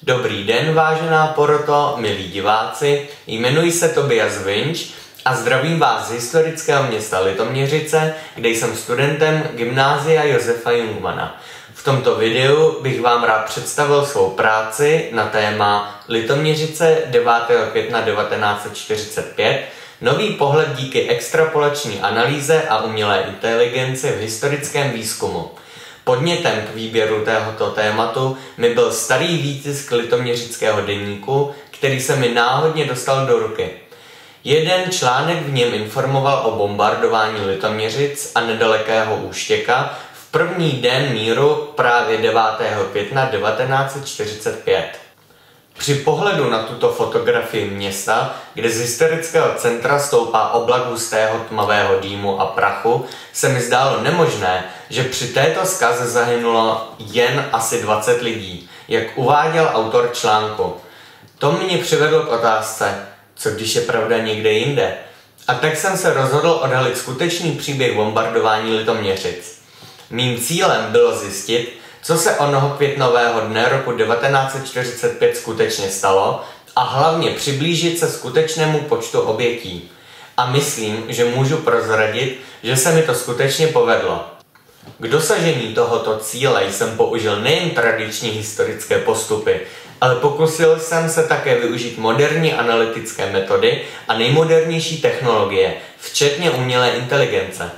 Dobrý den, vážená poroto, milí diváci, jmenuji se Tobias Vinč a zdravím vás z historického města Litoměřice, kde jsem studentem Gymnázia Josefa Jungmanna. V tomto videu bych vám rád představil svou práci na téma Litoměřice 9. května 1945, nový pohled díky extrapolační analýze a umělé inteligenci v historickém výzkumu. Podnětem k výběru tohoto tématu mi byl starý výtisk litoměřického deníku, který se mi náhodně dostal do ruky. Jeden článek v něm informoval o bombardování Litoměřic a nedalekého Úštěka v první den míru právě 9. května 1945. Při pohledu na tuto fotografii města, kde z historického centra stoupá oblak hustého tmavého dýmu a prachu, se mi zdálo nemožné, že při této zkaze zahynulo jen asi 20 lidí, jak uváděl autor článku. To mě přivedlo k otázce, co když je pravda někde jinde? A tak jsem se rozhodl odhalit skutečný příběh bombardování Litoměřic. Mým cílem bylo zjistit, co se onoho květnového dne roku 1945 skutečně stalo a hlavně přiblížit se skutečnému počtu obětí. A myslím, že můžu prozradit, že se mi to skutečně povedlo. K dosažení tohoto cíle jsem použil nejen tradiční historické postupy, ale pokusil jsem se také využít moderní analytické metody a nejmodernější technologie, včetně umělé inteligence.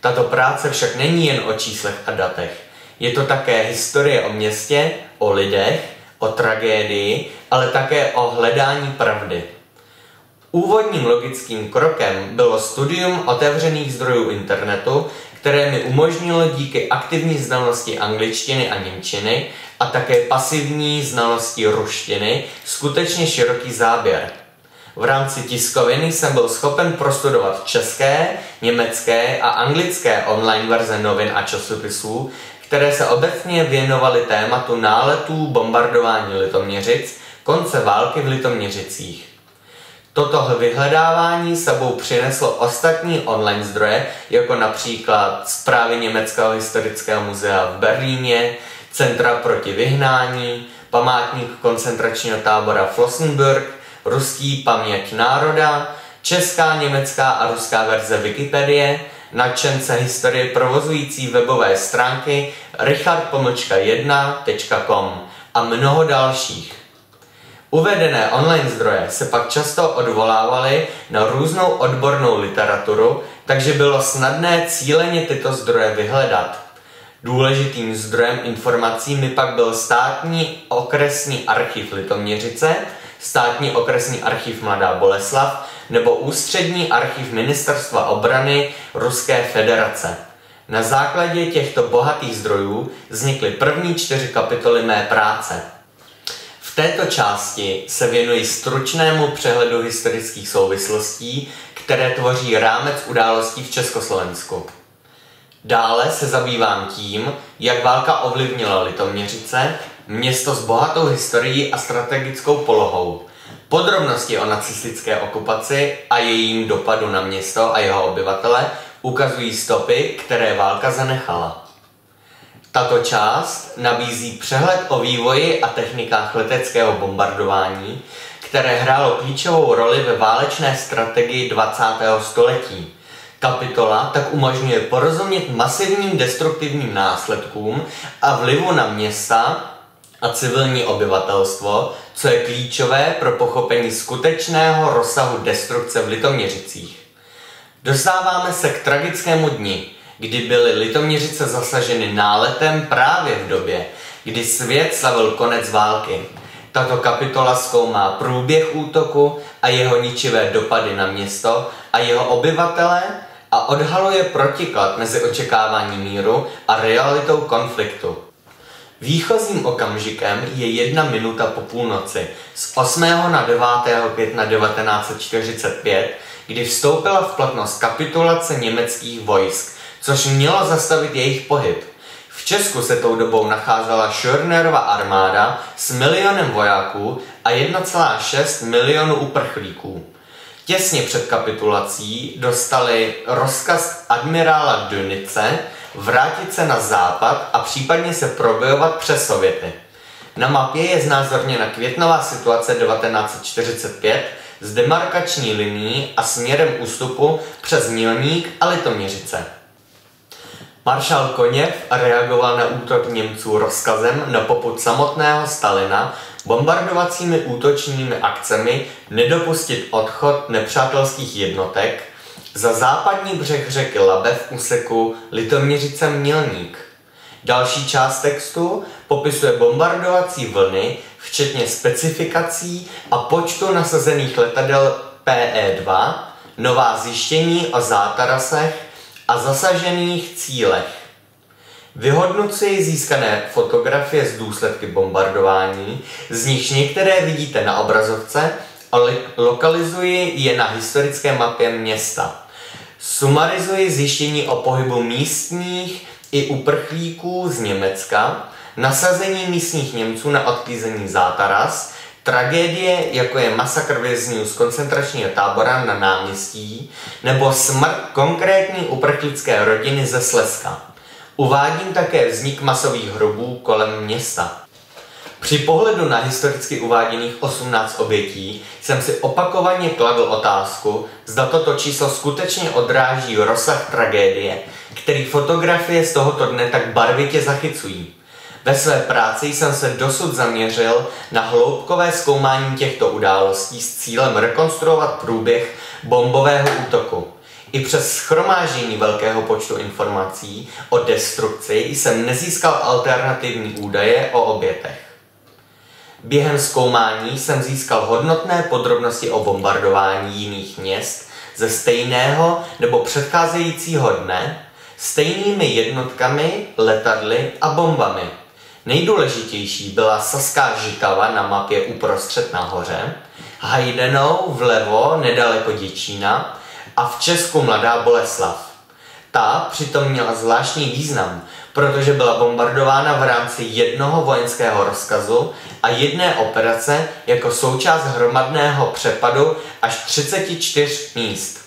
Tato práce však není jen o číslech a datech. Je to také historie o městě, o lidech, o tragédii, ale také o hledání pravdy. Úvodním logickým krokem bylo studium otevřených zdrojů internetu, které mi umožnilo díky aktivní znalosti angličtiny a němčiny a také pasivní znalosti ruštiny skutečně široký záběr. V rámci tiskoviny jsem byl schopen prostudovat české, německé a anglické online verze novin a časopisů, které se obecně věnovaly tématu náletů bombardování Litoměřic, konce války v Litoměřicích. Toto vyhledávání sebou přineslo ostatní online zdroje, jako například zprávy Německého historického muzea v Berlíně, Centra proti vyhnání, památník koncentračního tábora Flossenbürg, Ruský paměť národa, česká, německá a ruská verze Wikipedie, nadšence historie provozující webové stránky richard-1.com a mnoho dalších. Uvedené online zdroje se pak často odvolávaly na různou odbornou literaturu, takže bylo snadné cíleně tyto zdroje vyhledat. Důležitým zdrojem informací mi pak byl Státní okresní archiv Litoměřice, Státní okresní archiv Mladá Boleslav nebo Ústřední archiv Ministerstva obrany Ruské federace. Na základě těchto bohatých zdrojů vznikly první 4 kapitoly mé práce. V této části se věnuji stručnému přehledu historických souvislostí, které tvoří rámec událostí v Československu. Dále se zabývám tím, jak válka ovlivnila Litoměřice, město s bohatou historií a strategickou polohou. Podrobnosti o nacistické okupaci a jejím dopadu na město a jeho obyvatele ukazují stopy, které válka zanechala. Tato část nabízí přehled o vývoji a technikách leteckého bombardování, které hrálo klíčovou roli ve válečné strategii 20. století. Kapitola tak umožňuje porozumět masivním destruktivním následkům a vlivu na města a civilní obyvatelstvo, co je klíčové pro pochopení skutečného rozsahu destrukce v Litoměřicích. Dostáváme se k tragickému dni, kdy byly Litoměřice zasaženy náletem právě v době, kdy svět slavil konec války. Tato kapitola zkoumá průběh útoku a jeho ničivé dopady na město a jeho obyvatele a odhaluje protiklad mezi očekáváním míru a realitou konfliktu. Výchozím okamžikem je 1 minuta po půlnoci z 8. na 9. května 1945, kdy vstoupila v platnost kapitulace německých vojsk, což mělo zastavit jejich pohyb. V Česku se tou dobou nacházela Schörnerova armáda s 1 milionem vojáků a 1,6 milionu uprchlíků. Těsně před kapitulací dostali rozkaz admirála Dönice vrátit se na západ a případně se probojovat přes Sověty. Na mapě je znázorněna květnová situace 1945 s demarkační linií a směrem ústupu přes Mělník a Litoměřice. Maršál Koněv reagoval na útok Němců rozkazem na popud samotného Stalina bombardovacími útočními akcemi nedopustit odchod nepřátelských jednotek za západní břeh řeky Labe v úseku Litoměřice-Mělník. Další část textu popisuje bombardovací vlny, včetně specifikací a počtu nasazených letadel PE-2, nová zjištění o zátarasech a zasažených cílech. Vyhodnocuji získané fotografie z důsledky bombardování, z nichž některé vidíte na obrazovce, a lokalizuji je na historické mapě města. Sumarizuji zjištění o pohybu místních i uprchlíků z Německa, nasazení místních Němců na odklízení Zátaras, tragédie, jako je masakr vězňů z koncentračního tábora na náměstí, nebo smrt konkrétní uprchlické rodiny ze Slezska. Uvádím také vznik masových hrobů kolem města. Při pohledu na historicky uváděných 18 obětí jsem si opakovaně kladl otázku, zda toto číslo skutečně odráží rozsah tragédie, který fotografie z tohoto dne tak barvitě zachycují. Ve své práci jsem se dosud zaměřil na hloubkové zkoumání těchto událostí s cílem rekonstruovat průběh bombového útoku. I přes shromáždění velkého počtu informací o destrukci jsem nezískal alternativní údaje o obětech. Během zkoumání jsem získal hodnotné podrobnosti o bombardování jiných měst ze stejného nebo předcházejícího dne, stejnými jednotkami, letadly a bombami. Nejdůležitější byla Saská Žitava na mapě uprostřed nahoře, Hajdenou vlevo nedaleko Děčína a v Česku Mladá Boleslav. Ta přitom měla zvláštní význam, protože byla bombardována v rámci jednoho vojenského rozkazu a jedné operace jako součást hromadného přepadu až 34 míst.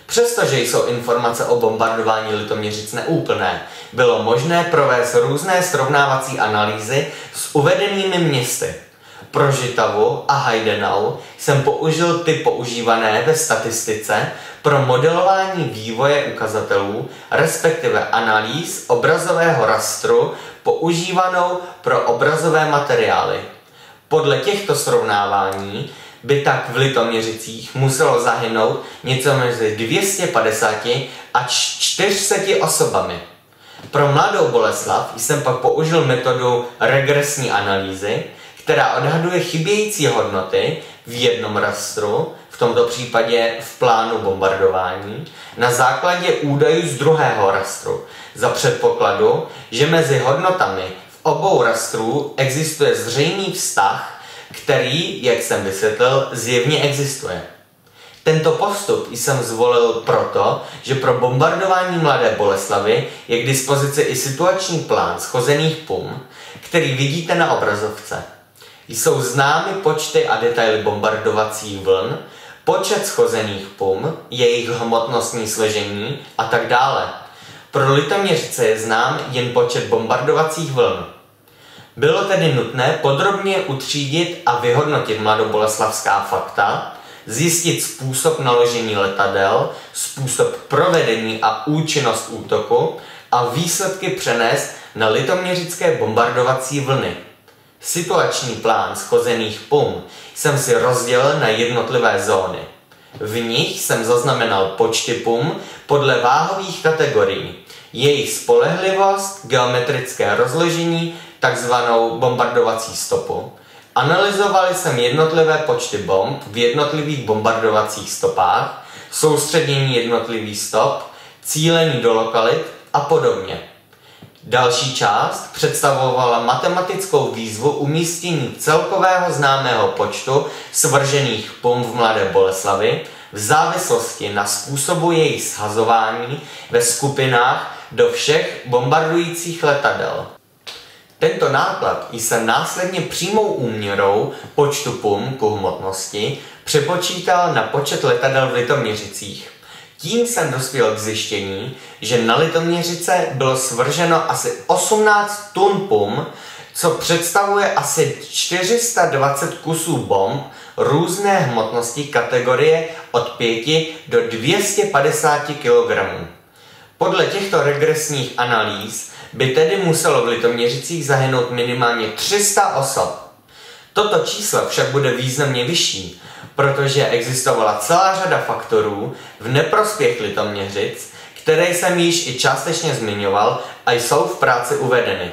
Přestože jsou informace o bombardování Litoměřic neúplné, bylo možné provést různé srovnávací analýzy s uvedenými městy. Pro Žitavu a Hajdenau jsem použil ty používané ve statistice pro modelování vývoje ukazatelů, respektive analýz obrazového rastru používanou pro obrazové materiály. Podle těchto srovnávání by tak v Litoměřicích muselo zahynout něco mezi 250 až 400 osobami. Pro Mladou Boleslav jsem pak použil metodu regresní analýzy, která odhaduje chybějící hodnoty v jednom rastru, v tomto případě v plánu bombardování, na základě údajů z druhého rastru, za předpokladu, že mezi hodnotami v obou rastrů existuje zřejmý vztah, který, jak jsem vysvětlil, zjevně existuje. Tento postup jsem zvolil proto, že pro bombardování Mladé Boleslavy je k dispozici i situační plán shozených pum, který vidíte na obrazovce. Jsou známy počty a detaily bombardovacích vln, počet shozených pum, jejich hmotnostní složení a tak dále. Pro Litoměřice je znám jen počet bombardovacích vln. Bylo tedy nutné podrobně utřídit a vyhodnotit mladoboleslavská fakta, zjistit způsob naložení letadel, způsob provedení a účinnost útoku a výsledky přenést na litoměřické bombardovací vlny. Situační plán shozených pum jsem si rozdělil na jednotlivé zóny. V nich jsem zaznamenal počty pum podle váhových kategorií, jejich spolehlivost, geometrické rozložení, takzvanou bombardovací stopu. Analyzovali jsem jednotlivé počty bomb v jednotlivých bombardovacích stopách, soustředění jednotlivých stop, cílení do lokalit a podobně. Další část představovala matematickou výzvu umístění celkového známého počtu svržených pum v Mladé Boleslavi v závislosti na způsobu jejich shazování ve skupinách do všech bombardujících letadel. Tento náklad jsem následně přímou úměrou počtu pum ku hmotnosti přepočítal na počet letadel v Litoměřicích. Tím jsem dospěl k zjištění, že na Litoměřice bylo svrženo asi 18 tun pum, co představuje asi 420 kusů bomb různé hmotnosti kategorie od 5 do 250 kg. Podle těchto regresních analýz by tedy muselo v Litoměřicích zahynout minimálně 300 osob. Toto číslo však bude významně vyšší, protože existovala celá řada faktorů v neprospěch Litoměřic, které jsem již i částečně zmiňoval a jsou v práci uvedeny.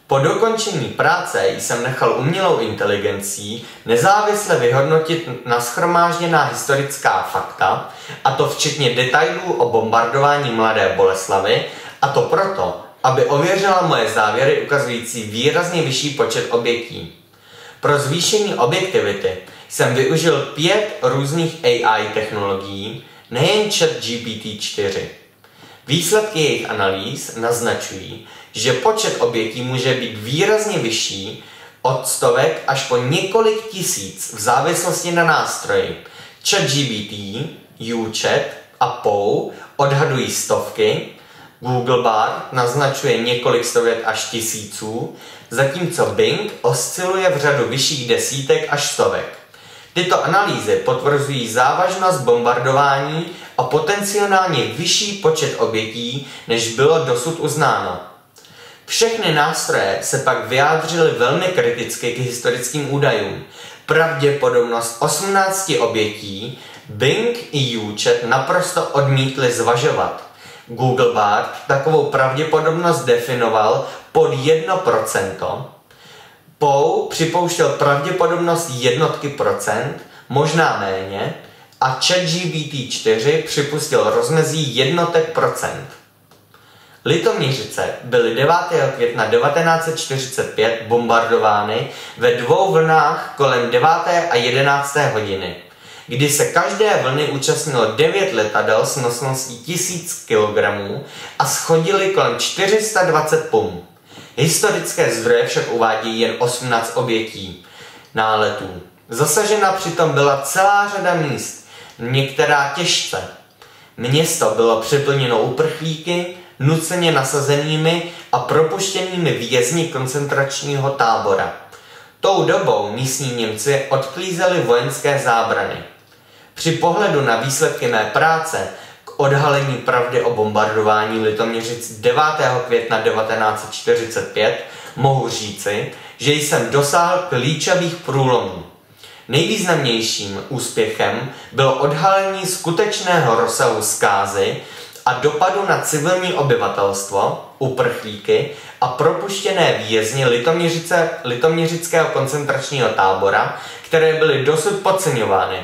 Po dokončení práce jsem nechal umělou inteligencí nezávisle vyhodnotit nashromážděná historická fakta, a to včetně detailů o bombardování Mladé Boleslavi, a to proto, aby ověřila moje závěry ukazující výrazně vyšší počet obětí. Pro zvýšení objektivity jsem využil 5 různých AI technologií, nejen ChatGPT-4. Výsledky jejich analýz naznačují, že počet obětí může být výrazně vyšší od stovek až po několik tisíc v závislosti na nástroji. ChatGPT, YouChat a POU odhadují stovky, Google Bard naznačuje několik stovek až tisíců, zatímco Bing osciluje v řadu vyšších desítek až stovek. Tyto analýzy potvrzují závažnost bombardování a potenciálně vyšší počet obětí, než bylo dosud uznáno. Všechny nástroje se pak vyjádřily velmi kriticky k historickým údajům. Pravděpodobnost 18 obětí Bing i YouChat naprosto odmítli zvažovat. Google Bard takovou pravděpodobnost definoval pod 1%, POU připouštěl pravděpodobnost jednotky procent, možná méně, a ChatGPT-4 připustil rozmezí jednotek procent. Litoměřice byly 9. května 1945 bombardovány ve 2 vlnách kolem 9. a 11. hodiny, kdy se každé vlny účastnilo 9 letadel s nosností 1000 kg a schodily kolem 420 pum. Historické zdroje však uvádějí jen 18 obětí náletů. Zasažena přitom byla celá řada míst, některá těžce. Město bylo přeplněno uprchlíky, nuceně nasazenými a propuštěnými vězni koncentračního tábora. Tou dobou místní Němci odklízeli vojenské zábrany. Při pohledu na výsledky mé práce k odhalení pravdy o bombardování Litoměřic 9. května 1945 mohu říci, že jsem dosáhl klíčových průlomů. Nejvýznamnějším úspěchem bylo odhalení skutečného rozsahu zkázy a dopadu na civilní obyvatelstvo, uprchlíky a propuštěné vězni Litoměřického koncentračního tábora, které byly dosud podceňovány.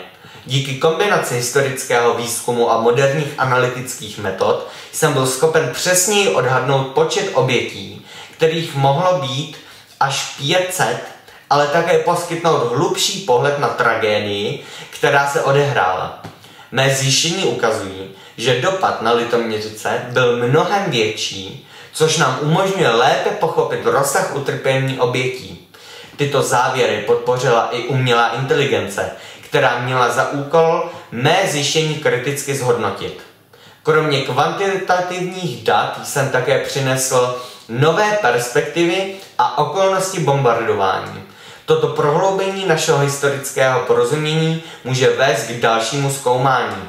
Díky kombinaci historického výzkumu a moderních analytických metod jsem byl schopen přesněji odhadnout počet obětí, kterých mohlo být až 500, ale také poskytnout hlubší pohled na tragédii, která se odehrála. Mé zjištění ukazují, že dopad na Litoměřice byl mnohem větší, což nám umožňuje lépe pochopit rozsah utrpení obětí. Tyto závěry podpořila i umělá inteligence, která měla za úkol mé zjištění kriticky zhodnotit. Kromě kvantitativních dat jsem také přinesl nové perspektivy a okolnosti bombardování. Toto prohloubení našeho historického porozumění může vést k dalšímu zkoumání.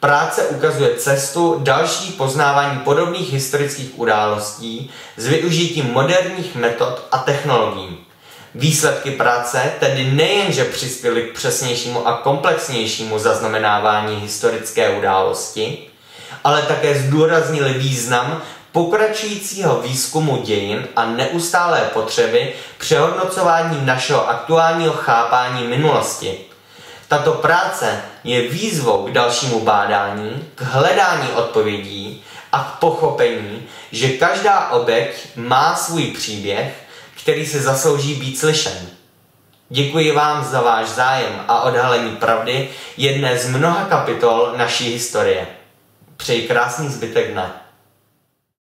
Práce ukazuje cestu další poznávání podobných historických událostí s využitím moderních metod a technologií. Výsledky práce tedy nejenže přispěly k přesnějšímu a komplexnějšímu zaznamenávání historické události, ale také zdůraznili význam pokračujícího výzkumu dějin a neustálé potřeby přehodnocování našeho aktuálního chápání minulosti. Tato práce je výzvou k dalšímu bádání, k hledání odpovědí a k pochopení, že každá oběť má svůj příběh, který si zaslouží být slyšen. Děkuji vám za váš zájem a odhalení pravdy jedné z mnoha kapitol naší historie. Přeji krásný zbytek dne.